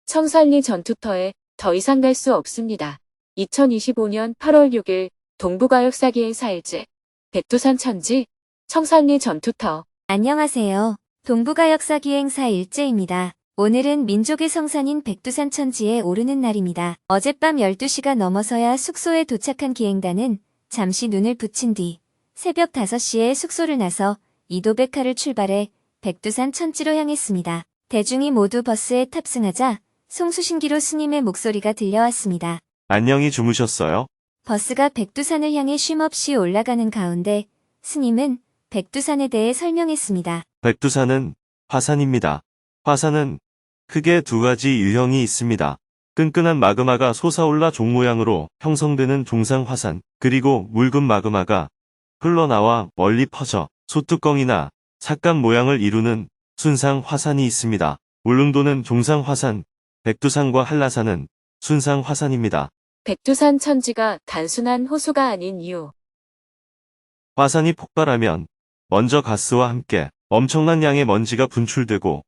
청산리 전투터에 더 이상 갈 수 없습니다. 2025년 8월 6일 동북아 역사기 행사 일제 백두산 천지 청산리 전투터. 안녕하세요. 동북아 역사기행사 일제입니다. 오늘은 민족의 성산인 백두산 천지에 오르는 날입니다. 어젯밤 12시가 넘어서야 숙소에 도착한 기행단은 잠시 눈을 붙인 뒤 새벽 5시에 숙소를 나서 이도백화를 출발해 백두산 천지로 향했습니다. 대중이 모두 버스에 탑승하자 송수신기로 스님의 목소리가 들려왔습니다. 안녕히 주무셨어요? 버스가 백두산을 향해 쉼없이 올라가는 가운데 스님은 백두산에 대해 설명했습니다. 백두산은 화산입니다. 화산은 크게 두 가지 유형이 있습니다. 끈끈한 마그마가 솟아올라 종 모양으로 형성되는 종상화산, 그리고 묽은 마그마가 흘러나와 멀리 퍼져 소뚜껑이나 삭감 모양을 이루는 순상화산이 있습니다. 울릉도는 종상화산, 백두산과 한라산은 순상화산입니다. 백두산 천지가 단순한 호수가 아닌 이유. 화산이 폭발하면 먼저 가스와 함께 엄청난 양의 먼지가 분출되고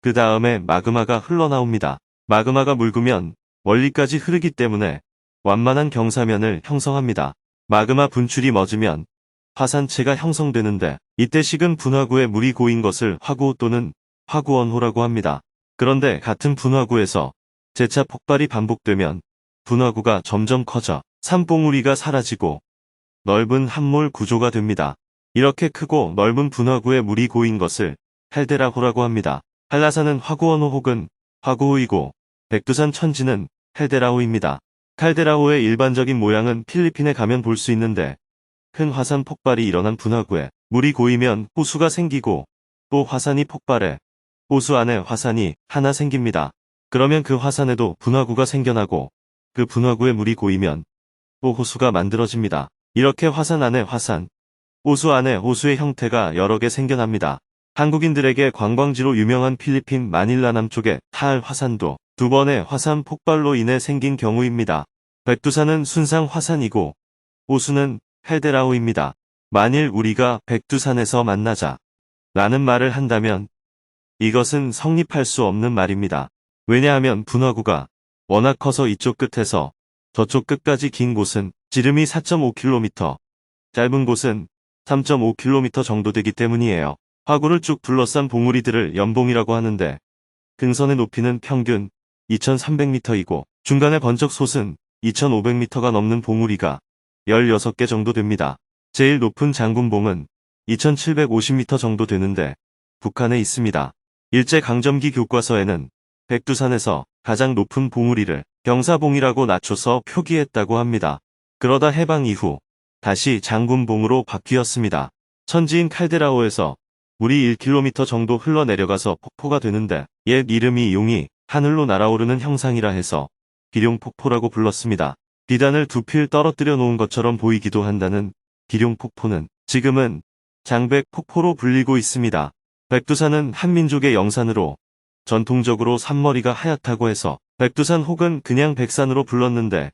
그 다음에 마그마가 흘러나옵니다. 마그마가 묽으면 멀리까지 흐르기 때문에 완만한 경사면을 형성합니다. 마그마 분출이 멎으면 화산체가 형성되는데 이때 식은 분화구에 물이 고인 것을 화구 또는 화구원호라고 합니다. 그런데 같은 분화구에서 재차 폭발이 반복되면 분화구가 점점 커져 산봉우리가 사라지고 넓은 함몰 구조가 됩니다. 이렇게 크고 넓은 분화구에 물이 고인 것을 헬데라호라고 합니다. 한라산은 화구원호 혹은 화구호이고 백두산 천지는 헬데라호입니다. 칼데라호의 일반적인 모양은 필리핀에 가면 볼 수 있는데 큰 화산 폭발이 일어난 분화구에 물이 고이면 호수가 생기고 또 화산이 폭발해 호수 안에 화산이 하나 생깁니다. 그러면 그 화산에도 분화구가 생겨나고 그 분화구에 물이 고이면 또 호수가 만들어집니다. 이렇게 화산 안에 화산, 호수 안에 호수의 형태가 여러 개 생겨납니다. 한국인들에게 관광지로 유명한 필리핀 마닐라 남쪽의 타알 화산도 두 번의 화산 폭발로 인해 생긴 경우입니다. 백두산은 순상 화산이고 호수는 헬데라호입니다. 만일 우리가 백두산에서 만나자 라는 말을 한다면 이것은 성립할 수 없는 말입니다. 왜냐하면 분화구가 워낙 커서 이쪽 끝에서 저쪽 끝까지 긴 곳은 지름이 4.5km, 짧은 곳은 3.5km 정도 되기 때문이에요. 화구를 쭉 둘러싼 봉우리들을 연봉이라고 하는데 등선의 높이는 평균 2300m이고 중간에 번쩍 솟은 2500m가 넘는 봉우리가 16개 정도 됩니다. 제일 높은 장군봉은 2750m 정도 되는데 북한에 있습니다. 일제강점기 교과서에는 백두산에서 가장 높은 봉우리를 경사봉이라고 낮춰서 표기했다고 합니다. 그러다 해방 이후 다시 장군봉으로 바뀌었습니다. 천지인 칼데라호에서 물이 1km 정도 흘러내려가서 폭포가 되는데 옛 이름이 용이 하늘로 날아오르는 형상이라 해서 기룡폭포라고 불렀습니다. 비단을 두 필 떨어뜨려 놓은 것처럼 보이기도 한다는 기룡폭포는 지금은 장백폭포로 불리고 있습니다. 백두산은 한민족의 영산으로 전통적으로 산머리가 하얗다고 해서 백두산 혹은 그냥 백산으로 불렀는데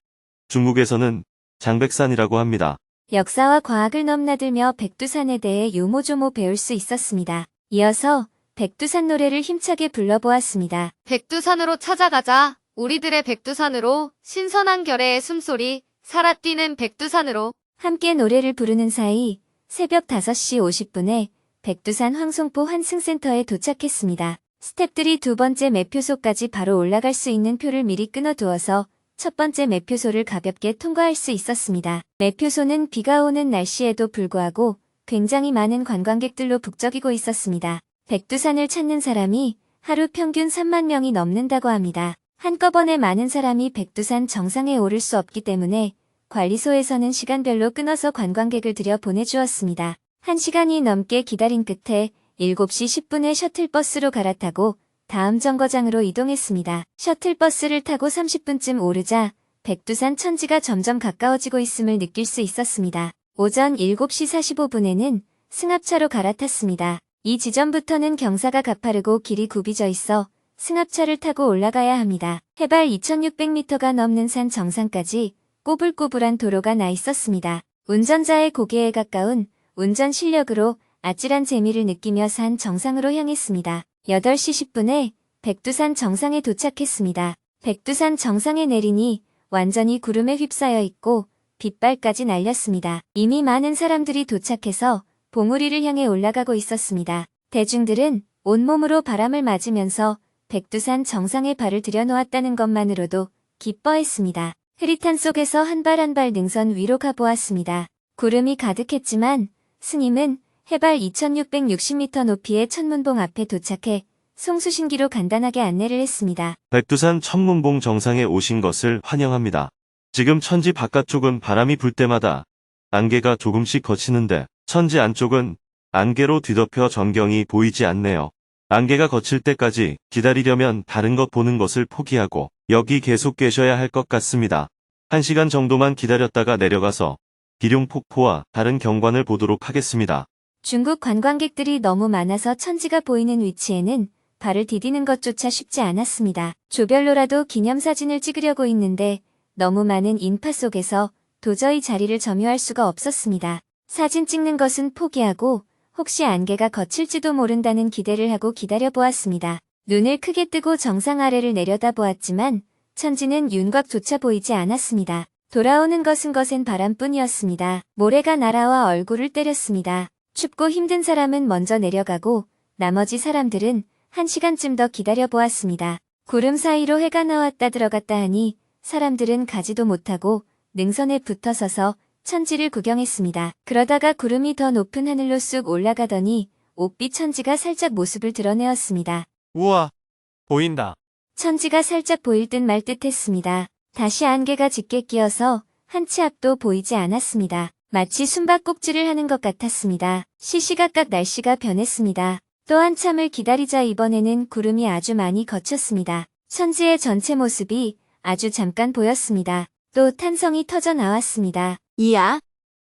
중국에서는 장백산이라고 합니다. 역사와 과학을 넘나들며 백두산에 대해 요모조모 배울 수 있었습니다. 이어서 백두산 노래를 힘차게 불러보았습니다. 백두산으로 찾아가자. 우리들의 백두산으로 신선한 결의의 숨소리 살아뛰는 백두산으로. 함께 노래를 부르는 사이 새벽 5시 50분에 백두산 황송포 환승센터에 도착했습니다. 스태프들이 두 번째 매표소까지 바로 올라갈 수 있는 표를 미리 끊어두어서 첫 번째 매표소를 가볍게 통과할 수 있었습니다. 매표소는 비가 오는 날씨에도 불구하고 굉장히 많은 관광객들로 북적이고 있었습니다. 백두산을 찾는 사람이 하루 평균 3만 명이 넘는다고 합니다. 한꺼번에 많은 사람이 백두산 정상에 오를 수 없기 때문에 관리소에서는 시간별로 끊어서 관광객을 들여 보내주었습니다. 1시간이 넘게 기다린 끝에 7시 10분에 셔틀버스로 갈아타고 다음 정거장으로 이동했습니다. 셔틀버스를 타고 30분쯤 오르자 백두산 천지가 점점 가까워지고 있음을 느낄 수 있었습니다. 오전 7시 45분에는 승합차로 갈아탔습니다. 이 지점부터는 경사가 가파르고 길이 굽이져 있어 승합차를 타고 올라가야 합니다. 해발 2600m가 넘는 산 정상까지 꼬불꼬불한 도로가 나 있었습니다. 운전자의 고개에 가까운 운전 실력으로 아찔한 재미를 느끼며 산 정상으로 향했습니다. 8시 10분에 백두산 정상에 도착했습니다. 백두산 정상에 내리니 완전히 구름에 휩싸여 있고 빗발까지 날렸습니다. 이미 많은 사람들이 도착해서 봉우리를 향해 올라가고 있었습니다. 대중들은 온몸으로 바람을 맞으면서 백두산 정상에 발을 들여놓았다는 것만으로도 기뻐했습니다. 흐릿한 속에서 한 발 한 발 능선 위로 가보았습니다. 구름이 가득했지만 스님은 해발 2660m 높이의 천문봉 앞에 도착해 송수신기로 간단하게 안내를 했습니다. 백두산 천문봉 정상에 오신 것을 환영합니다. 지금 천지 바깥쪽은 바람이 불 때마다 안개가 조금씩 걷히는데 천지 안쪽은 안개로 뒤덮여 전경이 보이지 않네요. 안개가 걷힐 때까지 기다리려면 다른 것 보는 것을 포기하고 여기 계속 계셔야 할 것 같습니다. 1시간 정도만 기다렸다가 내려가서 비룡폭포와 다른 경관을 보도록 하겠습니다. 중국 관광객들이 너무 많아서 천지가 보이는 위치에는 발을 디디는 것조차 쉽지 않았습니다. 조별로라도 기념사진을 찍으려고 했는데 너무 많은 인파 속에서 도저히 자리를 점유할 수가 없었습니다. 사진 찍는 것은 포기하고 혹시 안개가 거칠지도 모른다는 기대를 하고 기다려보았습니다. 눈을 크게 뜨고 정상 아래를 내려다보았지만 천지는 윤곽조차 보이지 않았습니다. 돌아오는 것은 거센 바람뿐이었습니다. 모래가 날아와 얼굴을 때렸습니다. 춥고 힘든 사람은 먼저 내려가고 나머지 사람들은 1시간쯤 더 기다려보았습니다. 구름 사이로 해가 나왔다 들어갔다 하니 사람들은 가지도 못하고 능선에 붙어서서 천지를 구경했습니다. 그러다가 구름이 더 높은 하늘로 쑥 올라가더니 옥빛 천지가 살짝 모습을 드러내었습니다. 우와, 보인다. 천지가 살짝 보일 듯 말 듯 했습니다. 다시 안개가 짙게 끼어서 한 치 앞도 보이지 않았습니다. 마치 숨바꼭질을 하는 것 같았습니다. 시시각각 날씨가 변했습니다. 또 한참을 기다리자 이번에는 구름이 아주 많이 걷혔습니다. 천지의 전체 모습이 아주 잠깐 보였습니다. 또 탄성이 터져 나왔습니다. 이야,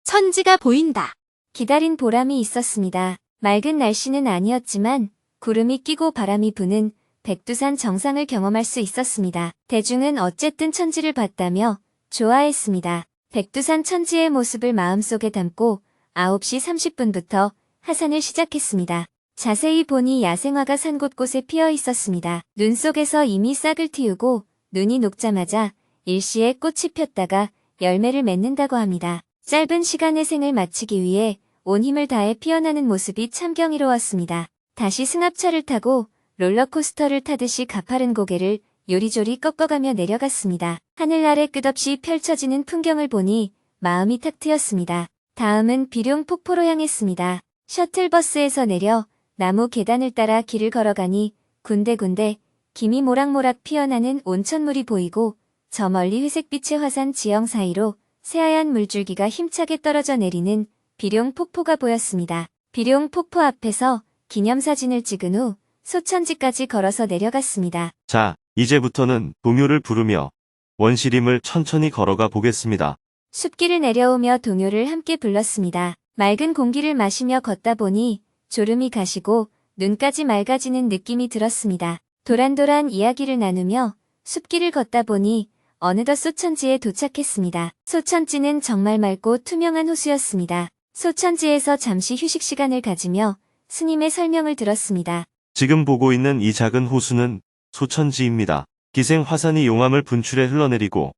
천지가 보인다. 기다린 보람이 있었습니다. 맑은 날씨는 아니었지만 구름이 끼고 바람이 부는 백두산 정상을 경험할 수 있었습니다. 대중은 어쨌든 천지를 봤다며 좋아했습니다. 백두산 천지의 모습을 마음속에 담고 9시 30분부터 하산을 시작했습니다. 자세히 보니 야생화가 산 곳곳에 피어 있었습니다. 눈 속에서 이미 싹을 틔우고 눈이 녹자마자 일시에 꽃이 폈다가 열매를 맺는다고 합니다. 짧은 시간의 생을 마치기 위해 온 힘을 다해 피어나는 모습이 참 경이로웠습니다. 다시 승합차를 타고 롤러코스터를 타듯이 가파른 고개를 요리조리 꺾어가며 내려갔습니다. 하늘 아래 끝없이 펼쳐지는 풍경을 보니 마음이 탁 트였습니다. 다음은 비룡폭포로 향했습니다. 셔틀버스에서 내려 나무 계단을 따라 길을 걸어가니 군데군데 김이 모락모락 피어나는 온천물이 보이고 저 멀리 회색빛의 화산 지형 사이로 새하얀 물줄기가 힘차게 떨어져 내리는 비룡폭포가 보였습니다. 비룡폭포 앞에서 기념사진을 찍은 후 소천지까지 걸어서 내려갔습니다. 자, 이제부터는 동요를 부르며 원시림을 천천히 걸어가 보겠습니다. 숲길을 내려오며 동요를 함께 불렀습니다. 맑은 공기를 마시며 걷다 보니 졸음이 가시고 눈까지 맑아지는 느낌이 들었습니다. 도란도란 이야기를 나누며 숲길을 걷다 보니 어느덧 소천지에 도착했습니다. 소천지는 정말 맑고 투명한 호수였습니다. 소천지에서 잠시 휴식 시간을 가지며 스님의 설명을 들었습니다. 지금 보고 있는 이 작은 호수는 소천지입니다. 기생 화산이 용암을 분출해 흘러내리고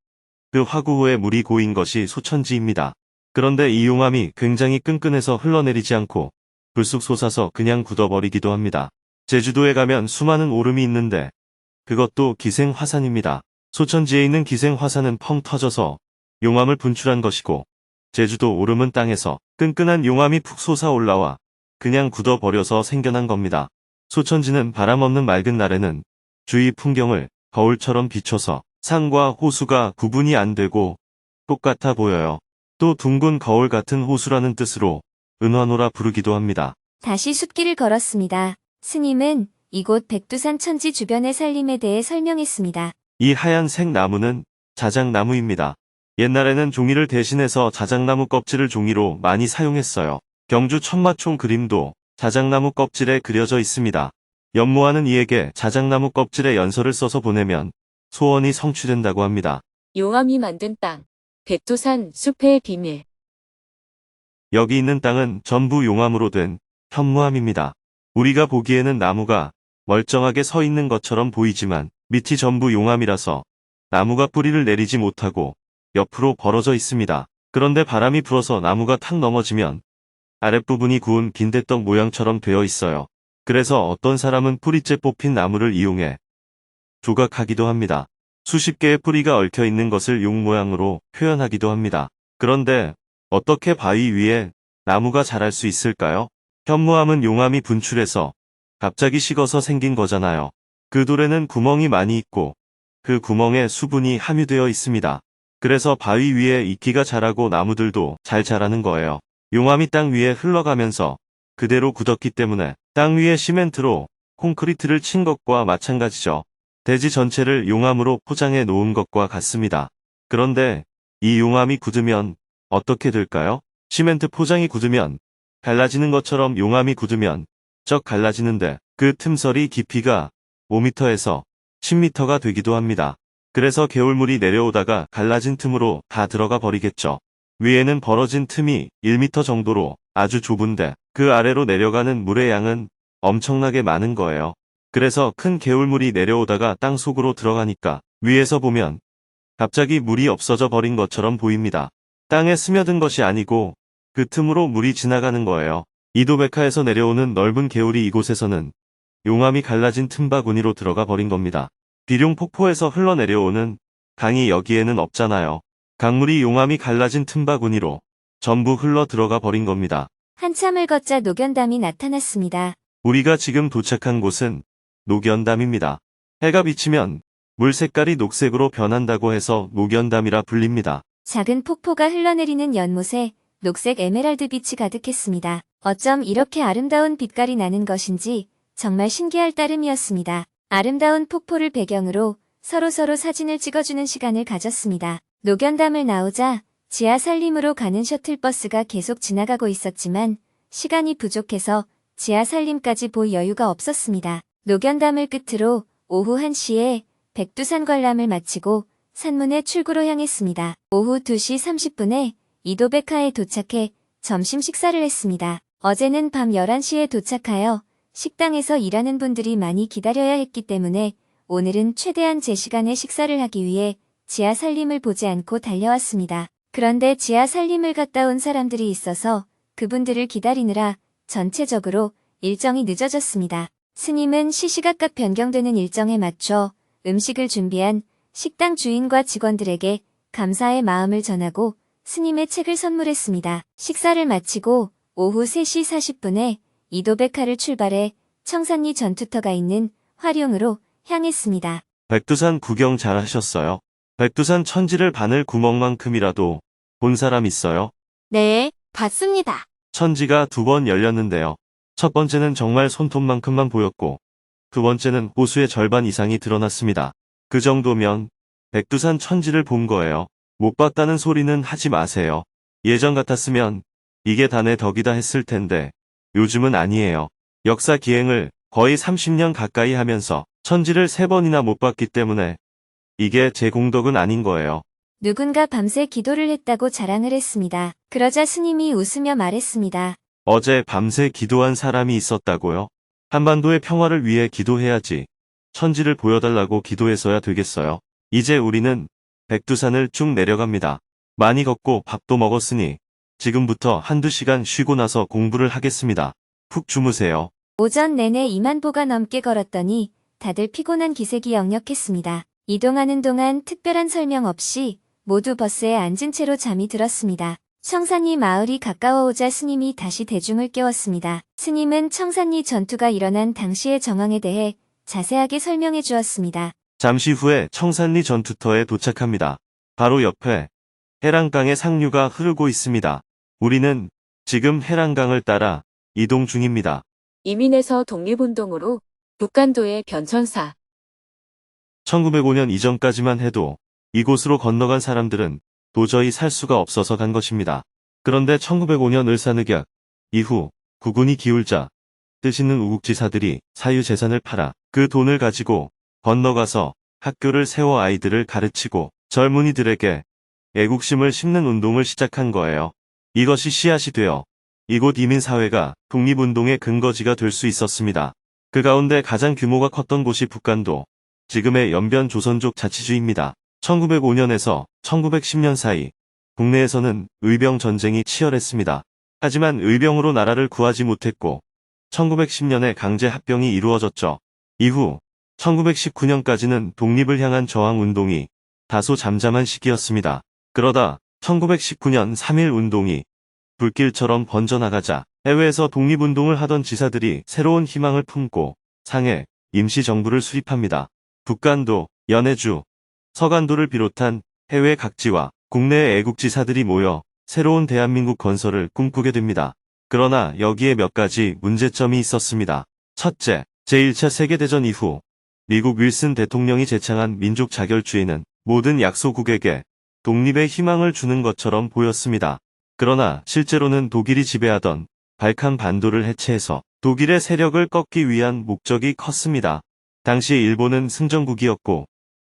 그 화구호에 물이 고인 것이 소천지입니다. 그런데 이 용암이 굉장히 끈끈해서 흘러내리지 않고 불쑥 솟아서 그냥 굳어버리기도 합니다. 제주도에 가면 수많은 오름이 있는데 그것도 기생 화산입니다. 소천지에 있는 기생 화산은 펑 터져서 용암을 분출한 것이고 제주도 오름은 땅에서 끈끈한 용암이 푹 솟아 올라와 그냥 굳어버려서 생겨난 겁니다. 소천지는 바람 없는 맑은 날에는 주위 풍경을 거울처럼 비춰서 산과 호수가 구분이 안 되고 똑같아 보여요. 또 둥근 거울 같은 호수라는 뜻으로 은화노라 부르기도 합니다. 다시 숲길을 걸었습니다. 스님은 이곳 백두산 천지 주변의 살림에 대해 설명했습니다. 이 하얀색 나무는 자작나무입니다. 옛날에는 종이를 대신해서 자작나무 껍질을 종이로 많이 사용했어요. 경주 천마총 그림도 자작나무 껍질에 그려져 있습니다. 연모하는 이에게 자작나무 껍질에 연서를 써서 보내면 소원이 성취된다고 합니다. 용암이 만든 땅. 백두산 숲의 비밀. 여기 있는 땅은 전부 용암으로 된 현무암입니다. 우리가 보기에는 나무가 멀쩡하게 서 있는 것처럼 보이지만 밑이 전부 용암이라서 나무가 뿌리를 내리지 못하고 옆으로 벌어져 있습니다. 그런데 바람이 불어서 나무가 탁 넘어지면 아랫부분이 구운 빈대떡 모양처럼 되어 있어요. 그래서 어떤 사람은 뿌리째 뽑힌 나무를 이용해 조각하기도 합니다. 수십 개의 뿌리가 얽혀 있는 것을 용 모양으로 표현하기도 합니다. 그런데 어떻게 바위 위에 나무가 자랄 수 있을까요? 현무암은 용암이 분출해서 갑자기 식어서 생긴 거잖아요. 그 돌에는 구멍이 많이 있고 그 구멍에 수분이 함유되어 있습니다. 그래서 바위 위에 이끼가 자라고 나무들도 잘 자라는 거예요. 용암이 땅 위에 흘러가면서 그대로 굳었기 때문에 땅 위에 시멘트로 콘크리트를 친 것과 마찬가지죠. 대지 전체를 용암으로 포장해 놓은 것과 같습니다. 그런데 이 용암이 굳으면 어떻게 될까요? 시멘트 포장이 굳으면 갈라지는 것처럼 용암이 굳으면 쩍 갈라지는데 그 틈설이 깊이가 5m에서 10m가 되기도 합니다. 그래서 개울물이 내려오다가 갈라진 틈으로 다 들어가 버리겠죠. 위에는 벌어진 틈이 1m 정도로 아주 좁은데 그 아래로 내려가는 물의 양은 엄청나게 많은 거예요. 그래서 큰 개울물이 내려오다가 땅 속으로 들어가니까 위에서 보면 갑자기 물이 없어져 버린 것처럼 보입니다. 땅에 스며든 것이 아니고 그 틈으로 물이 지나가는 거예요. 이도백화에서 내려오는 넓은 개울이 이곳에서는 용암이 갈라진 틈바구니로 들어가 버린 겁니다. 비룡폭포에서 흘러내려오는 강이 여기에는 없잖아요. 강물이 용암이 갈라진 틈바구니로 전부 흘러 들어가 버린 겁니다. 한참을 걷자 노견담이 나타났습니다. 우리가 지금 도착한 곳은 노견담입니다. 해가 비치면 물 색깔이 녹색으로 변한다고 해서 노견담이라 불립니다. 작은 폭포가 흘러내리는 연못에 녹색 에메랄드 빛이 가득했습니다. 어쩜 이렇게 아름다운 빛깔이 나는 것인지 정말 신기할 따름이었습니다. 아름다운 폭포를 배경으로 서로서로 사진을 찍어주는 시간을 가졌습니다. 노견담을 나오자 지하 산림으로 가는 셔틀버스가 계속 지나가고 있었지만 시간이 부족해서 지하 산림까지 볼 여유가 없었습니다. 노견담을 끝으로 오후 1시에 백두산 관람을 마치고 산문의 출구로 향했습니다. 오후 2시 30분에 이도백화에 도착해 점심 식사를 했습니다. 어제는 밤 11시에 도착하여 식당에서 일하는 분들이 많이 기다려야 했기 때문에 오늘은 최대한 제 시간에 식사를 하기 위해 지하 산림을 보지 않고 달려왔습니다. 그런데 지하 산림을 갔다 온 사람들이 있어서 그분들을 기다리느라 전체적으로 일정이 늦어졌습니다. 스님은 시시각각 변경되는 일정에 맞춰 음식을 준비한 식당 주인과 직원들에게 감사의 마음을 전하고 스님의 책을 선물했습니다. 식사를 마치고 오후 3시 40분에 이도백화를 출발해 청산리 전투터가 있는 화룡으로 향했습니다. 백두산 구경 잘 하셨어요? 백두산 천지를 바늘 구멍만큼이라도 본 사람 있어요? 네, 봤습니다. 천지가 2번 열렸는데요. 첫 번째는 정말 손톱만큼만 보였고 두 번째는 호수의 절반 이상이 드러났습니다. 그 정도면 백두산 천지를 본 거예요. 못 봤다는 소리는 하지 마세요. 예전 같았으면 이게 단의 덕이다 했을 텐데 요즘은 아니에요. 역사 기행을 거의 30년 가까이 하면서 천지를 3번이나 못 봤기 때문에 이게 제 공덕은 아닌 거예요. 누군가 밤새 기도를 했다고 자랑을 했습니다. 그러자 스님이 웃으며 말했습니다. 어제 밤새 기도한 사람이 있었다고요? 한반도의 평화를 위해 기도해야지. 천지를 보여달라고 기도해서야 되겠어요. 이제 우리는 백두산을 쭉 내려갑니다. 많이 걷고 밥도 먹었으니 지금부터 1~2시간 쉬고 나서 공부를 하겠습니다. 푹 주무세요. 오전 내내 2만 보가 넘게 걸었더니 다들 피곤한 기색이 역력했습니다. 이동하는 동안 특별한 설명 없이 모두 버스에 앉은 채로 잠이 들었습니다. 청산리 마을이 가까워오자 스님이 다시 대중을 깨웠습니다. 스님은 청산리 전투가 일어난 당시의 정황에 대해 자세하게 설명해 주었습니다. 잠시 후에 청산리 전투터에 도착합니다. 바로 옆에 해랑강의 상류가 흐르고 있습니다. 우리는 지금 해랑강을 따라 이동 중입니다. 이민에서 독립운동으로 북간도의 변천사. 1905년 이전까지만 해도 이곳으로 건너간 사람들은 도저히 살 수가 없어서 간 것입니다. 그런데 1905년 을사늑약 이후 국운이 기울자 뜻있는 우국지사들이 사유재산을 팔아 그 돈을 가지고 건너가서 학교를 세워 아이들을 가르치고 젊은이들에게 애국심을 심는 운동을 시작한 거예요. 이것이 씨앗이 되어 이곳 이민사회가 독립운동의 근거지가 될 수 있었습니다. 그 가운데 가장 규모가 컸던 곳이 북간도, 지금의 연변 조선족 자치주입니다. 1905년에서 1910년 사이 국내에서는 의병 전쟁이 치열했습니다. 하지만 의병으로 나라를 구하지 못했고 1910년에 강제 합병이 이루어졌죠. 이후 1919년까지는 독립을 향한 저항운동이 다소 잠잠한 시기였습니다. 그러다 1919년 3.1 운동이 불길처럼 번져나가자 해외에서 독립운동을 하던 지사들이 새로운 희망을 품고 상해 임시정부를 수립합니다. 북간도, 연해주, 서간도를 비롯한 해외 각지와 국내의 애국지사들이 모여 새로운 대한민국 건설을 꿈꾸게 됩니다. 그러나 여기에 몇 가지 문제점이 있었습니다. 첫째, 제1차 세계대전 이후 미국 윌슨 대통령이 제창한 민족 자결주의는 모든 약소국에게 독립의 희망을 주는 것처럼 보였습니다. 그러나 실제로는 독일이 지배하던 발칸 반도를 해체해서 독일의 세력을 꺾기 위한 목적이 컸습니다. 당시 일본은 승전국이었고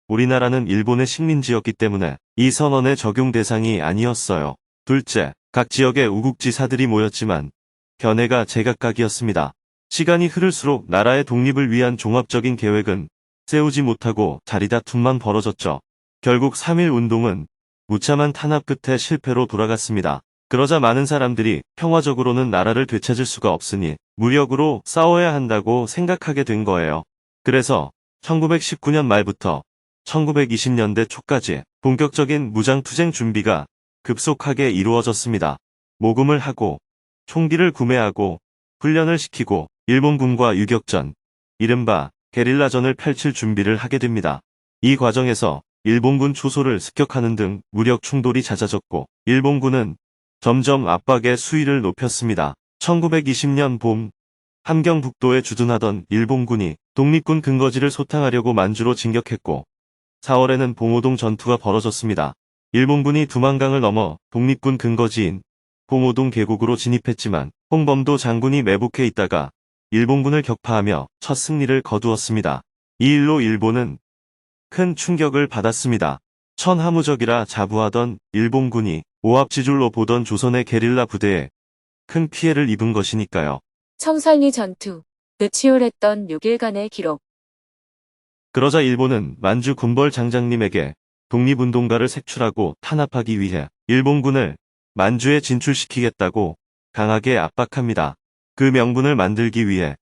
우리나라는 일본의 식민지였기 때문에 이 선언의 적용 대상이 아니었어요. 둘째, 각 지역의 우국지사들이 모였지만 견해가 제각각이었습니다. 시간이 흐를수록 나라의 독립을 위한 종합적인 계획은 세우지 못하고 자리다툼만 벌어졌죠. 결국 3.1 운동은 무참한 탄압 끝에 실패로 돌아갔습니다. 그러자 많은 사람들이 평화적으로는 나라를 되찾을 수가 없으니 무력으로 싸워야 한다고 생각하게 된 거예요. 그래서 1919년 말부터 1920년대 초까지 본격적인 무장투쟁 준비가 급속하게 이루어졌습니다. 모금을 하고 총기를 구매하고 훈련을 시키고 일본군과 유격전, 이른바 게릴라전을 펼칠 준비를 하게 됩니다. 이 과정에서 일본군 초소를 습격하는 등 무력 충돌이 잦아졌고 일본군은 점점 압박의 수위를 높였습니다. 1920년 봄 함경북도에 주둔하던 일본군이 독립군 근거지를 소탕하려고 만주로 진격했고 4월에는 봉오동 전투가 벌어졌습니다. 일본군이 두만강을 넘어 독립군 근거지인 봉오동 계곡으로 진입했지만 홍범도 장군이 매복해 있다가 일본군을 격파하며 첫 승리를 거두었습니다. 이 일로 일본은 큰 충격을 받았습니다. 천하무적이라 자부하던 일본군이 오합지졸로 보던 조선의 게릴라 부대에 큰 피해를 입은 것이니까요. 청산리 전투, 그 치열했던 6일간의 기록. 그러자 일본은 만주 군벌 장장님에게 독립운동가를 색출하고 탄압하기 위해 일본군을 만주에 진출시키겠다고 강하게 압박합니다. 그 명분을 만들기 위해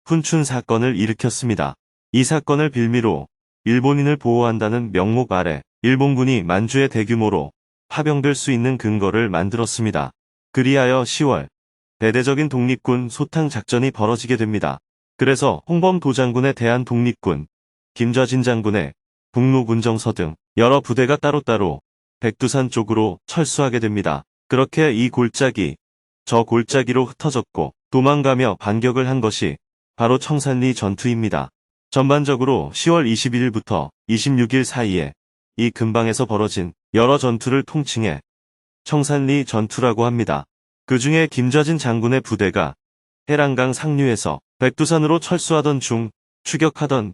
훈춘 사건을 일으켰습니다. 이 사건을 빌미로 일본인을 보호한다는 명목 아래 일본군이 만주에 대규모로 파병될 수 있는 근거를 만들었습니다. 그리하여 10월 대대적인 독립군 소탕 작전이 벌어지게 됩니다. 그래서 홍범도 장군의 대한독립군, 김좌진 장군의 북로군정서 등 여러 부대가 따로따로 백두산 쪽으로 철수하게 됩니다. 그렇게 이 골짜기, 저 골짜기로 흩어졌고 도망가며 반격을 한 것이 바로 청산리 전투입니다. 전반적으로 10월 21일부터 26일 사이에 이 근방에서 벌어진 여러 전투를 통칭해 청산리 전투라고 합니다. 그 중에 김좌진 장군의 부대가 해랑강 상류에서 백두산으로 철수하던 중 추격하던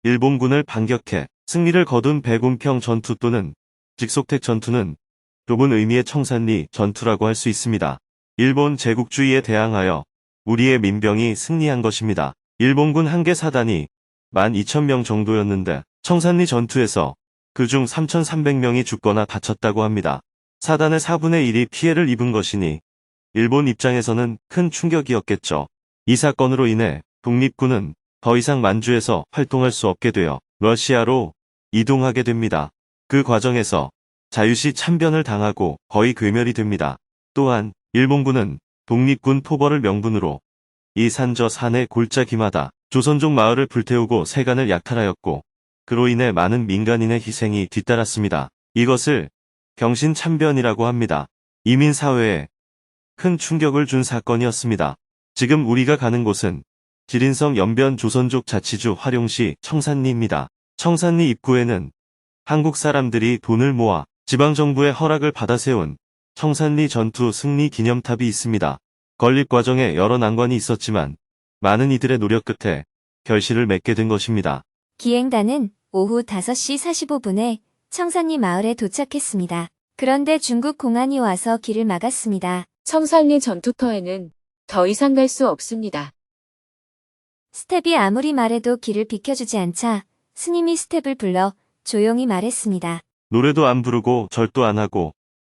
일본군을 반격해 승리를 거둔 백운평 전투 또는 직속택 전투는 좁은 의미의 청산리 전투라고 할 수 있습니다. 일본 제국주의에 대항하여 우리의 민병이 승리한 것입니다. 일본군 한 개 사단이 12,000명 정도였는데 청산리 전투에서 그중 3,300명이 죽거나 다쳤다고 합니다. 사단의 4분의 1이 피해를 입은 것이니 일본 입장에서는 큰 충격이었겠죠. 이 사건으로 인해 독립군은 더 이상 만주에서 활동할 수 없게 되어 러시아로 이동하게 됩니다. 그 과정에서 자유시 참변을 당하고 거의 괴멸이 됩니다. 또한 일본군은 독립군 토벌을 명분으로 이 산 저 산의 골짜기마다 조선족 마을을 불태우고 세간을 약탈하였고 그로 인해 많은 민간인의 희생이 뒤따랐습니다. 이것을 경신참변이라고 합니다. 이민사회에 큰 충격을 준 사건이었습니다. 지금 우리가 가는 곳은 지린성 연변 조선족 자치주 화룡시 청산리입니다. 청산리 입구에는 한국 사람들이 돈을 모아 지방정부의 허락을 받아 세운 청산리 전투 승리 기념탑이 있습니다. 건립 과정에 여러 난관이 있었지만 많은 이들의 노력 끝에 결실을 맺게 된 것입니다. 기행단은 오후 5시 45분에 청산리 마을에 도착했습니다. 그런데 중국 공안이 와서 길을 막았습니다. 청산리 전투터에는 더 이상 갈 수 없습니다. 스텝이 아무리 말해도 길을 비켜주지 않자 스님이 스텝을 불러 조용히 말했습니다. 노래도 안 부르고 절도 안 하고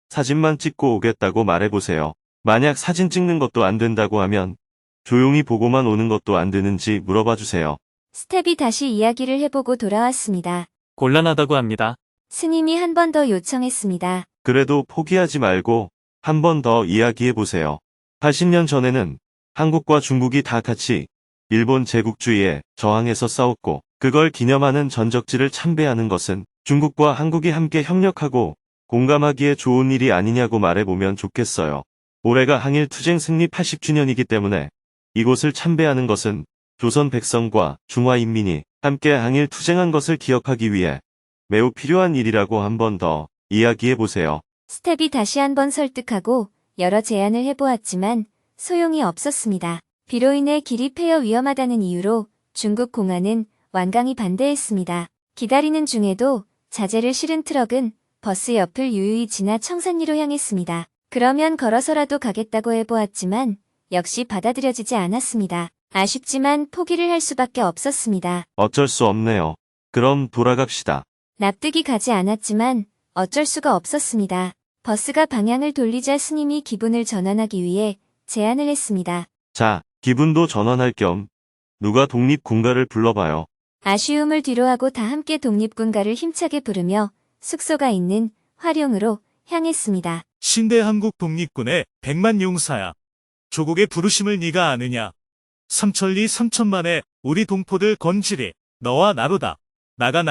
사진만 찍고 오겠다고 말해보세요. 만약 사진 찍는 것도 안 된다고 하면 조용히 보고만 오는 것도 안 되는지 물어봐 주세요. 스텝이 다시 이야기를 해보고 돌아왔습니다. 곤란하다고 합니다. 스님이 한 번 더 요청했습니다. 그래도 포기하지 말고 한 번 더 이야기해 보세요. 80년 전에는 한국과 중국이 다 같이 일본 제국주의에 저항해서 싸웠고 그걸 기념하는 전적지를 참배하는 것은 중국과 한국이 함께 협력하고 공감하기에 좋은 일이 아니냐고 말해보면 좋겠어요. 올해가 항일투쟁 승리 80주년이기 때문에 이곳을 참배하는 것은 조선 백성과 중화인민이 함께 항일투쟁한 것을 기억하기 위해 매우 필요한 일이라고 한 번 더 이야기해 보세요. 스텝이 다시 한 번 설득하고 여러 제안을 해보았지만 소용이 없었습니다. 비로 인해 길이 패여 위험하다는 이유로 중국 공안은 완강히 반대했습니다. 기다리는 중에도 자재를 실은 트럭은 버스 옆을 유유히 지나 청산리로 향했습니다. 그러면 걸어서라도 가겠다고 해보았지만 역시 받아들여지지 않았습니다. 아쉽지만 포기를 할 수밖에 없었습니다. 어쩔 수 없네요. 그럼 돌아갑시다. 납득이 가지 않았지만 어쩔 수가 없었습니다. 버스가 방향을 돌리자 스님이 기분을 전환하기 위해 제안을 했습니다. 자, 기분도 전환할 겸 누가 독립군가를 불러봐요. 아쉬움을 뒤로하고 다 함께 독립군가를 힘차게 부르며 숙소가 있는 화룡으로 향했습니다. 신대 한국 독립군의 100만 용사야. 조국의 부르심을 네가 아느냐. 삼천리 삼천만에 우리 동포들 건지리 너와 나로다. 나가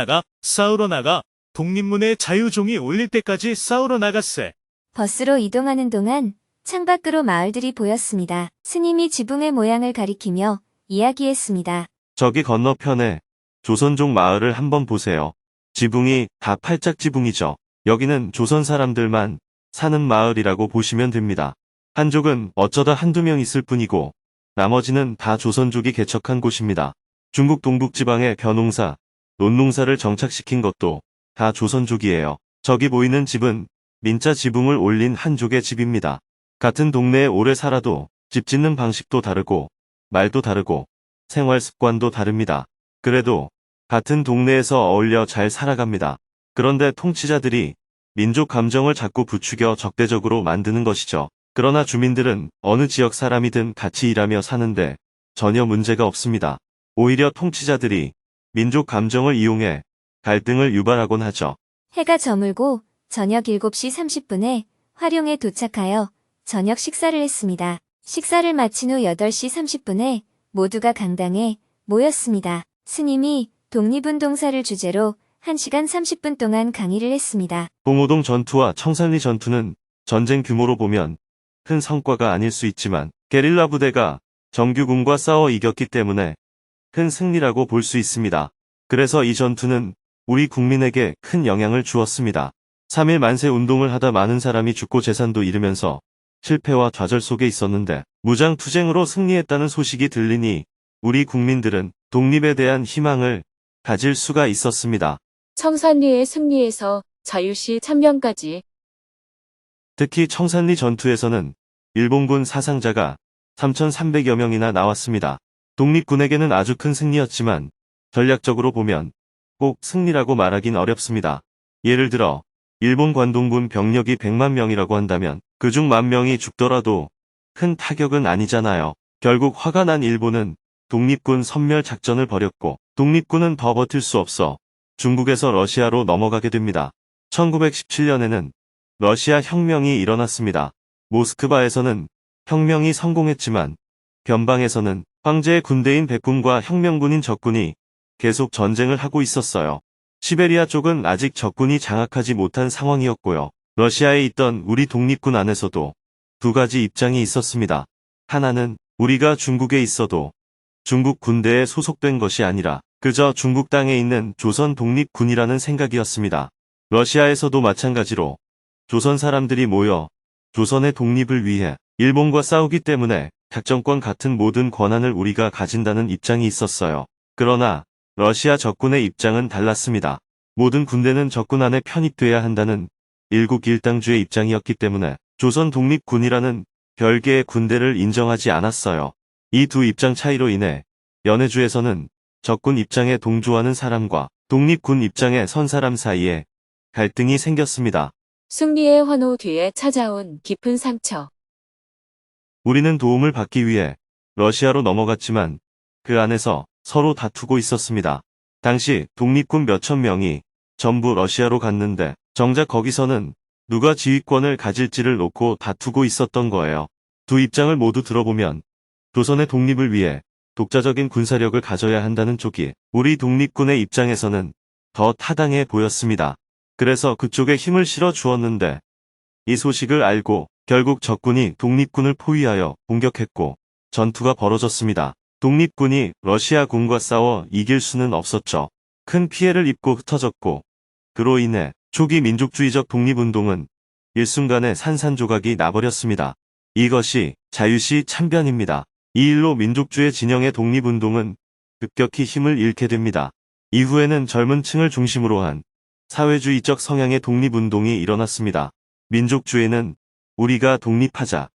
싸우러 나가. 독립문에 자유종이 울릴 때까지 싸우러 나갔세. 버스로 이동하는 동안 창밖으로 마을들이 보였습니다. 스님이 지붕의 모양을 가리키며 이야기했습니다. 저기 건너편에 조선족 마을을 한번 보세요. 지붕이 다 팔짝 지붕이죠. 여기는 조선 사람들만 사는 마을이라고 보시면 됩니다. 한족은 어쩌다 한두 명 있을 뿐이고 나머지는 다 조선족이 개척한 곳입니다. 중국 동북지방에 벼농사, 논농사를 정착시킨 것도 다 조선족이에요. 저기 보이는 집은 민자 지붕을 올린 한족의 집입니다. 같은 동네에 오래 살아도 집 짓는 방식도 다르고 말도 다르고 생활 습관도 다릅니다. 그래도 같은 동네에서 어울려 잘 살아갑니다. 그런데 통치자들이 민족 감정을 자꾸 부추겨 적대적으로 만드는 것이죠. 그러나 주민들은 어느 지역 사람이든 같이 일하며 사는데 전혀 문제가 없습니다. 오히려 통치자들이 민족 감정을 이용해 갈등을 유발하곤 하죠. 해가 저물고 저녁 7시 30분에 화룡에 도착하여 저녁 식사를 했습니다. 식사를 마친 후 8시 30분에 모두가 강당에 모였습니다. 스님이 독립운동사를 주제로 1시간 30분 동안 강의를 했습니다. 봉오동 전투와 청산리 전투는 전쟁 규모로 보면 큰 성과가 아닐 수 있지만 게릴라 부대가 정규군과 싸워 이겼기 때문에 큰 승리라고 볼 수 있습니다. 그래서 이 전투는 우리 국민에게 큰 영향을 주었습니다. 3.1 만세 운동을 하다 많은 사람이 죽고 재산도 잃으면서 실패와 좌절 속에 있었는데 무장투쟁으로 승리했다는 소식이 들리니 우리 국민들은 독립에 대한 희망을 가질 수가 있었습니다. 청산리의 승리에서 자유시 참변까지 특히 청산리 전투에서는 일본군 사상자가 3,300여 명이나 나왔습니다. 독립군에게는 아주 큰 승리였지만 전략적으로 보면 꼭 승리라고 말하긴 어렵습니다. 예를 들어 일본 관동군 병력이 100만 명이라고 한다면 그중 10,000명이 죽더라도 큰 타격은 아니잖아요. 결국 화가 난 일본은 독립군 섬멸 작전을 벌였고 독립군은 더 버틸 수 없어 중국에서 러시아로 넘어가게 됩니다. 1917년에는 러시아 혁명이 일어났습니다. 모스크바에서는 혁명이 성공했지만 변방에서는 황제의 군대인 백군과 혁명군인 적군이 계속 전쟁을 하고 있었어요. 시베리아 쪽은 아직 적군이 장악하지 못한 상황이었고요. 러시아에 있던 우리 독립군 안에서도 두 가지 입장이 있었습니다. 하나는 우리가 중국에 있어도 중국 군대에 소속된 것이 아니라 그저 중국 땅에 있는 조선 독립군이라는 생각이었습니다. 러시아에서도 마찬가지로 조선 사람들이 모여 조선의 독립을 위해 일본과 싸우기 때문에 작전권 같은 모든 권한을 우리가 가진다는 입장이 있었어요. 그러나 러시아 적군의 입장은 달랐습니다. 모든 군대는 적군 안에 편입돼야 한다는 일국 일당주의 입장이었기 때문에 조선 독립군이라는 별개의 군대를 인정하지 않았어요. 이 두 입장 차이로 인해 연해주에서는 적군 입장에 동조하는 사람과 독립군 입장에 선 사람 사이에 갈등이 생겼습니다. 승리의 환호 뒤에 찾아온 깊은 상처. 우리는 도움을 받기 위해 러시아로 넘어갔지만 그 안에서 서로 다투고 있었습니다. 당시 독립군 몇천 명이 전부 러시아로 갔는데 정작 거기서는 누가 지휘권을 가질지를 놓고 다투고 있었던 거예요. 두 입장을 모두 들어보면 조선의 독립을 위해 독자적인 군사력을 가져야 한다는 쪽이 우리 독립군의 입장에서는 더 타당해 보였습니다. 그래서 그쪽에 힘을 실어 주었는데 이 소식을 알고 결국 적군이 독립군을 포위하여 공격했고 전투가 벌어졌습니다. 독립군이 러시아군과 싸워 이길 수는 없었죠. 큰 피해를 입고 흩어졌고 그로 인해 초기 민족주의적 독립운동은 일순간에 산산조각이 나버렸습니다. 이것이 자유시 참변입니다. 이 일로 민족주의 진영의 독립운동은 급격히 힘을 잃게 됩니다. 이후에는 젊은 층을 중심으로 한 사회주의적 성향의 독립운동이 일어났습니다. 민족주의는 우리가 독립하자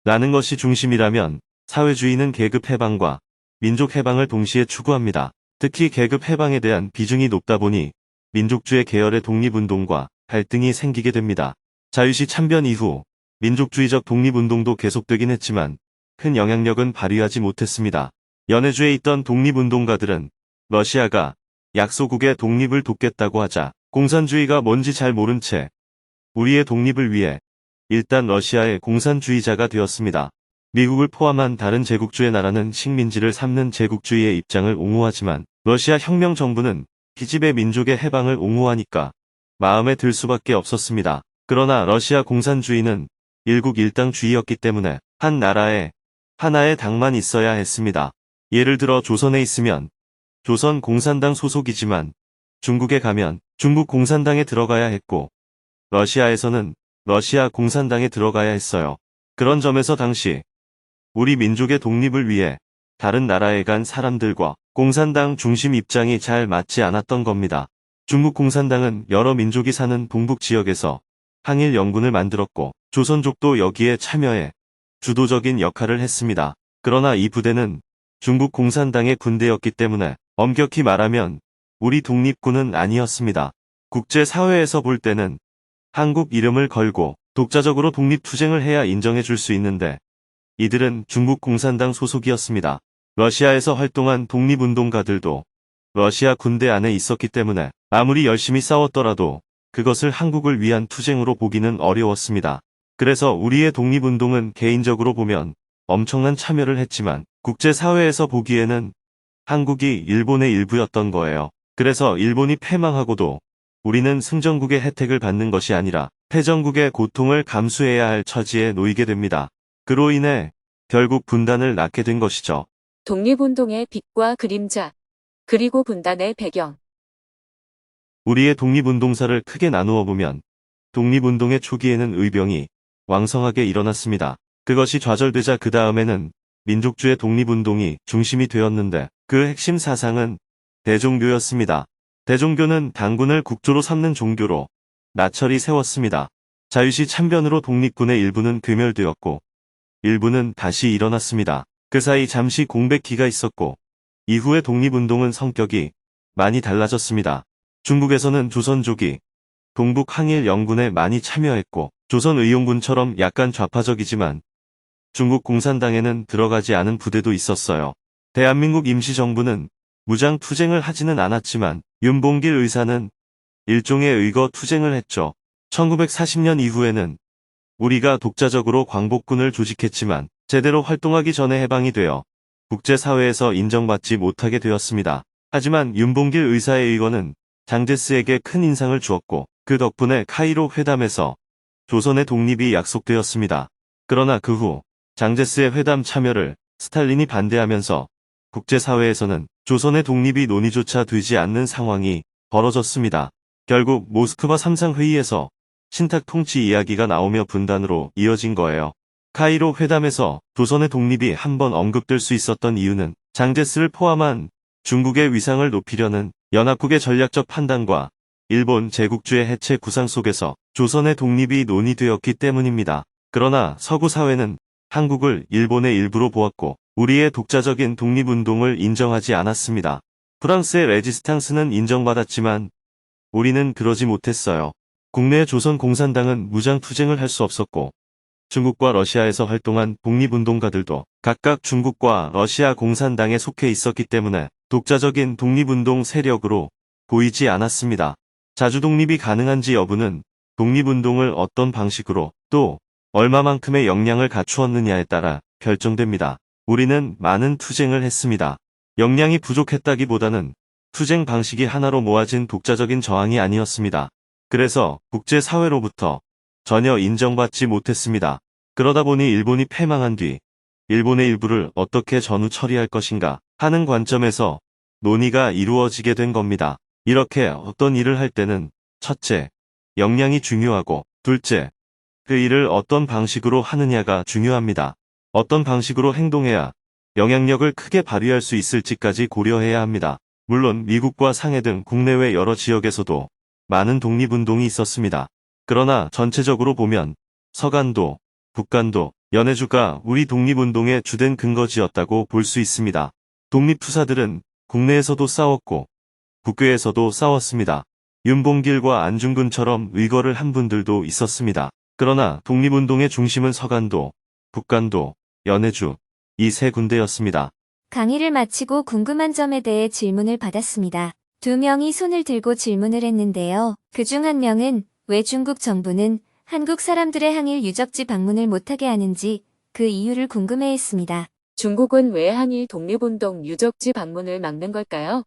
라는 것이 중심이라면 사회주의는 계급 해방과 민족 해방을 동시에 추구합니다. 특히 계급 해방에 대한 비중이 높다 보니 민족주의 계열의 독립운동과 갈등이 생기게 됩니다. 자유시 참변 이후 민족주의적 독립운동도 계속되긴 했지만 큰 영향력은 발휘하지 못했습니다. 연해주에 있던 독립운동가들은 러시아가 약소국의 독립을 돕겠다고 하자 공산주의가 뭔지 잘 모른 채 우리의 독립을 위해 일단 러시아의 공산주의자가 되었습니다. 미국을 포함한 다른 제국주의 나라는 식민지를 삼는 제국주의의 입장을 옹호하지만 러시아 혁명 정부는 기집애 민족의 해방을 옹호하니까 마음에 들 수밖에 없었습니다. 그러나 러시아 공산주의는 일국 일당주의였기 때문에 한 나라에 하나의 당만 있어야 했습니다. 예를 들어 조선에 있으면 조선 공산당 소속이지만 중국에 가면 중국 공산당에 들어가야 했고 러시아에서는 러시아 공산당에 들어가야 했어요. 그런 점에서 당시 우리 민족의 독립을 위해 다른 나라에 간 사람들과 공산당 중심 입장이 잘 맞지 않았던 겁니다. 중국 공산당은 여러 민족이 사는 동북 지역에서 항일 연군을 만들었고 조선족도 여기에 참여해 주도적인 역할을 했습니다. 그러나 이 부대는 중국 공산당의 군대였기 때문에 엄격히 말하면 우리 독립군은 아니었습니다. 국제사회에서 볼 때는 한국 이름을 걸고 독자적으로 독립투쟁을 해야 인정해 줄 수 있는데 이들은 중국 공산당 소속이었습니다. 러시아에서 활동한 독립운동가들도 러시아 군대 안에 있었기 때문에 아무리 열심히 싸웠더라도 그것을 한국을 위한 투쟁으로 보기는 어려웠습니다. 그래서 우리의 독립운동은 개인적으로 보면 엄청난 참여를 했지만 국제사회에서 보기에는 한국이 일본의 일부였던 거예요. 그래서 일본이 패망하고도 우리는 승전국의 혜택을 받는 것이 아니라 패전국의 고통을 감수해야 할 처지에 놓이게 됩니다. 그로 인해 결국 분단을 낳게 된 것이죠. 독립운동의 빛과 그림자, 그리고 분단의 배경. 우리의 독립운동사를 크게 나누어 보면 독립운동의 초기에는 의병이 왕성하게 일어났습니다. 그것이 좌절되자 그 다음에는 민족주의 독립운동이 중심이 되었는데 그 핵심 사상은 대종교였습니다. 대종교는 당군을 국조로 삼는 종교로 나철이 세웠습니다. 자유시 참변으로 독립군의 일부는 괴멸되었고 일부는 다시 일어났습니다. 그 사이 잠시 공백기가 있었고 이후의 독립운동은 성격이 많이 달라졌습니다. 중국에서는 조선족이 동북 항일 연군에 많이 참여했고 조선의용군처럼 약간 좌파적이지만 중국 공산당에는 들어가지 않은 부대도 있었어요. 대한민국 임시정부는 무장 투쟁을 하지는 않았지만 윤봉길 의사는 일종의 의거 투쟁을 했죠. 1940년 이후에는 우리가 독자적으로 광복군을 조직했지만 제대로 활동하기 전에 해방이 되어 국제사회에서 인정받지 못하게 되었습니다. 하지만 윤봉길 의사의 의거는 장제스에게 큰 인상을 주었고 그 덕분에 카이로 회담에서 조선의 독립이 약속되었습니다. 그러나 그 후 장제스의 회담 참여를 스탈린이 반대하면서 국제사회에서는 조선의 독립이 논의조차 되지 않는 상황이 벌어졌습니다. 결국 모스크바 3상 회의에서 신탁 통치 이야기가 나오며 분단으로 이어진 거예요. 카이로 회담에서 조선의 독립이 한번 언급될 수 있었던 이유는 장제스를 포함한 중국의 위상을 높이려는 연합국의 전략적 판단과 일본 제국주의 해체 구상 속에서 조선의 독립이 논의되었기 때문입니다. 그러나 서구 사회는 한국을 일본의 일부로 보았고 우리의 독자적인 독립운동을 인정하지 않았습니다. 프랑스의 레지스탕스는 인정받았지만 우리는 그러지 못했어요. 국내 조선 공산당은 무장 투쟁을 할 수 없었고 중국과 러시아에서 활동한 독립운동가들도 각각 중국과 러시아 공산당에 속해 있었기 때문에 독자적인 독립운동 세력으로 보이지 않았습니다. 자주 독립이 가능한지 여부는 독립운동을 어떤 방식으로 또 얼마만큼의 역량을 갖추었느냐에 따라 결정됩니다. 우리는 많은 투쟁을 했습니다. 역량이 부족했다기보다는 투쟁 방식이 하나로 모아진 독자적인 저항이 아니었습니다. 그래서 국제사회로부터 전혀 인정받지 못했습니다. 그러다 보니 일본이 패망한 뒤 일본의 일부를 어떻게 전후 처리할 것인가 하는 관점에서 논의가 이루어지게 된 겁니다. 이렇게 어떤 일을 할 때는 첫째, 역량이 중요하고 둘째, 그 일을 어떤 방식으로 하느냐가 중요합니다. 어떤 방식으로 행동해야 영향력을 크게 발휘할 수 있을지까지 고려해야 합니다. 물론 미국과 상해 등 국내외 여러 지역에서도 많은 독립운동이 있었습니다. 그러나 전체적으로 보면 서간도, 북간도, 연해주가 우리 독립운동의 주된 근거지였다고 볼 수 있습니다. 독립투사들은 국내에서도 싸웠고 국외에서도 싸웠습니다. 윤봉길과 안중근처럼 의거를 한 분들도 있었습니다. 그러나 독립운동의 중심은 서간도, 북간도, 연해주 이 세 군데였습니다. 강의를 마치고 궁금한 점에 대해 질문을 받았습니다. 2명이 손을 들고 질문을 했는데요. 그중 한 명은 왜 중국 정부는 한국 사람들의 항일 유적지 방문을 못하게 하는지 그 이유를 궁금해했습니다. 중국은 왜 한일 독립운동 유적지 방문을 막는 걸까요?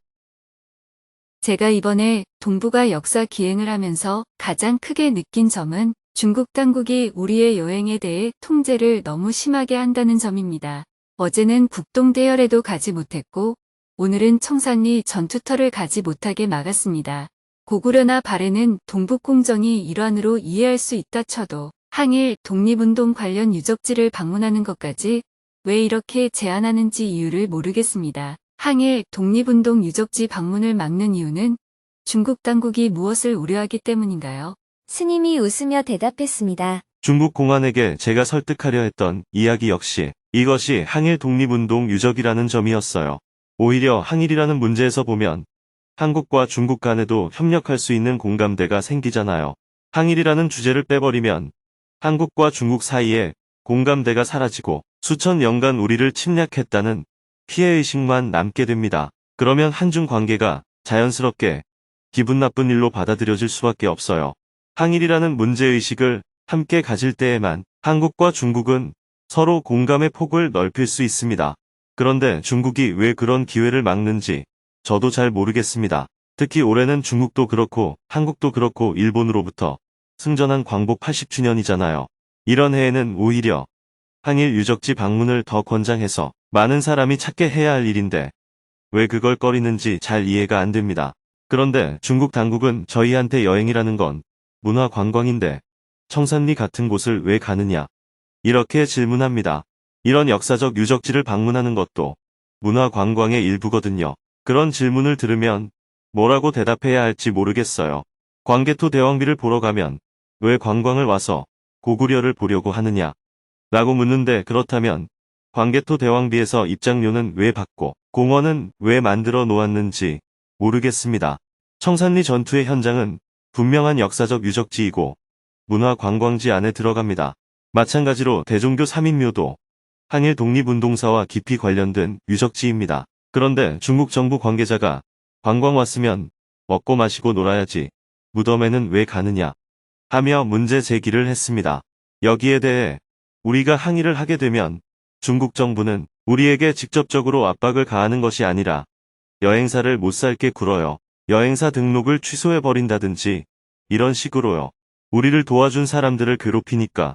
제가 이번에 동북아 역사 기행을 하면서 가장 크게 느낀 점은 중국 당국이 우리의 여행에 대해 통제를 너무 심하게 한다는 점입니다. 어제는 국동대열에도 가지 못했고 오늘은 청산리 전투터를 가지 못하게 막았습니다. 고구려나 발해는 동북공정이 일환으로 이해할 수 있다 쳐도 항일 독립운동 관련 유적지를 방문하는 것까지 왜 이렇게 제한하는지 이유를 모르겠습니다. 항일 독립운동 유적지 방문을 막는 이유는 중국 당국이 무엇을 우려하기 때문인가요? 스님이 웃으며 대답했습니다. 중국 공안에게 제가 설득하려 했던 이야기 역시 이것이 항일 독립운동 유적이라는 점이었어요. 오히려 항일이라는 문제에서 보면 한국과 중국 간에도 협력할 수 있는 공감대가 생기잖아요. 항일이라는 주제를 빼버리면 한국과 중국 사이에 공감대가 사라지고 수천 년간 우리를 침략했다는 피해의식만 남게 됩니다. 그러면 한중 관계가 자연스럽게 기분 나쁜 일로 받아들여질 수밖에 없어요. 항일이라는 문제의식을 함께 가질 때에만 한국과 중국은 서로 공감의 폭을 넓힐 수 있습니다. 그런데 중국이 왜 그런 기회를 막는지 저도 잘 모르겠습니다. 특히 올해는 중국도 그렇고 한국도 그렇고 일본으로부터 승전한 광복 80주년이잖아요. 이런 해에는 오히려 항일 유적지 방문을 더 권장해서 많은 사람이 찾게 해야 할 일인데 왜 그걸 꺼리는지 잘 이해가 안 됩니다. 그런데 중국 당국은 저희한테 여행이라는 건 문화 관광인데 청산리 같은 곳을 왜 가느냐 이렇게 질문합니다. 이런 역사적 유적지를 방문하는 것도 문화 관광의 일부거든요. 그런 질문을 들으면 뭐라고 대답해야 할지 모르겠어요. 광개토 대왕비를 보러 가면 왜 관광을 와서 고구려를 보려고 하느냐 라고 묻는데 그렇다면 광개토 대왕비에서 입장료는 왜 받고 공원은 왜 만들어 놓았는지 모르겠습니다. 청산리 전투의 현장은 분명한 역사적 유적지이고 문화관광지 안에 들어갑니다. 마찬가지로 대종교 3인묘도 항일 독립운동사와 깊이 관련된 유적지입니다. 그런데 중국 정부 관계자가 관광 왔으면 먹고 마시고 놀아야지 무덤에는 왜 가느냐 하며 문제 제기를 했습니다. 여기에 대해 우리가 항의를 하게 되면 중국 정부는 우리에게 직접적으로 압박을 가하는 것이 아니라 여행사를 못 살게 굴어요. 여행사 등록을 취소해버린다든지 이런 식으로요. 우리를 도와준 사람들을 괴롭히니까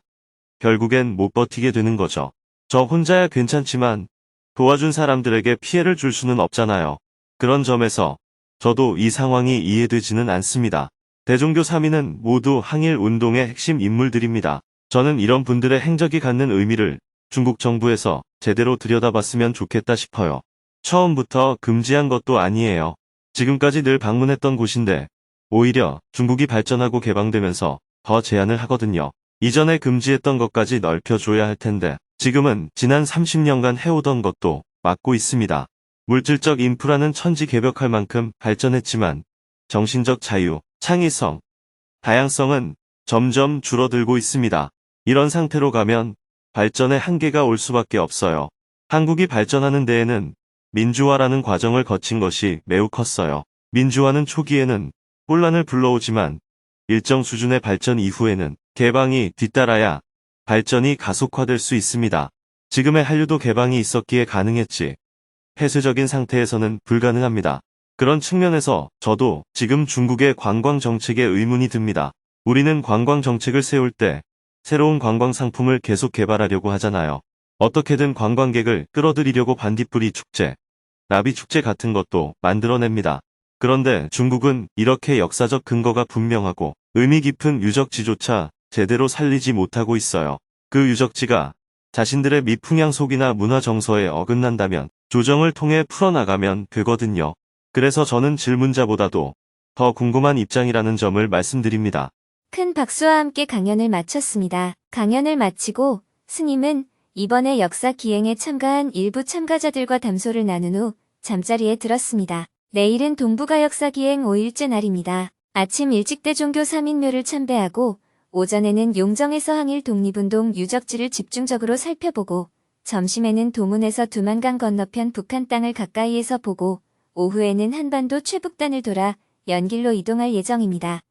결국엔 못 버티게 되는 거죠. 저 혼자야 괜찮지만 도와준 사람들에게 피해를 줄 수는 없잖아요. 그런 점에서 저도 이 상황이 이해되지는 않습니다. 대종교 3인은 모두 항일 운동의 핵심 인물들입니다. 저는 이런 분들의 행적이 갖는 의미를 중국 정부에서 제대로 들여다봤으면 좋겠다 싶어요. 처음부터 금지한 것도 아니에요. 지금까지 늘 방문했던 곳인데 오히려 중국이 발전하고 개방되면서 더 제한을 하거든요. 이전에 금지했던 것까지 넓혀줘야 할 텐데 지금은 지난 30년간 해오던 것도 막고 있습니다. 물질적 인프라는 천지개벽할 만큼 발전했지만 정신적 자유, 창의성, 다양성은 점점 줄어들고 있습니다. 이런 상태로 가면 발전의 한계가 올 수밖에 없어요. 한국이 발전하는 데에는 민주화라는 과정을 거친 것이 매우 컸어요. 민주화는 초기에는 혼란을 불러오지만 일정 수준의 발전 이후에는 개방이 뒤따라야 발전이 가속화될 수 있습니다. 지금의 한류도 개방이 있었기에 가능했지. 폐쇄적인 상태에서는 불가능합니다. 그런 측면에서 저도 지금 중국의 관광 정책에 의문이 듭니다. 우리는 관광 정책을 세울 때 새로운 관광 상품을 계속 개발하려고 하잖아요. 어떻게든 관광객을 끌어들이려고 반딧불이 축제, 나비 축제 같은 것도 만들어냅니다. 그런데 중국은 이렇게 역사적 근거가 분명하고 의미 깊은 유적지조차 제대로 살리지 못하고 있어요. 그 유적지가 자신들의 미풍양 속이나 문화 정서에 어긋난다면 조정을 통해 풀어나가면 되거든요. 그래서 저는 질문자보다도 더 궁금한 입장이라는 점을 말씀드립니다. 큰 박수와 함께 강연을 마쳤습니다. 강연을 마치고 스님은 이번에 역사 기행에 참가한 일부 참가자들과 담소를 나눈 후 잠자리에 들었습니다. 내일은 동북아 역사 기행 5일째 날입니다. 아침 일찍 대종교 3인묘를 참배하고 오전에는 용정에서 항일 독립운동 유적지를 집중적으로 살펴보고 점심에는 도문에서 두만강 건너편 북한 땅을 가까이에서 보고 오후에는 한반도 최북단을 돌아 연길로 이동할 예정입니다.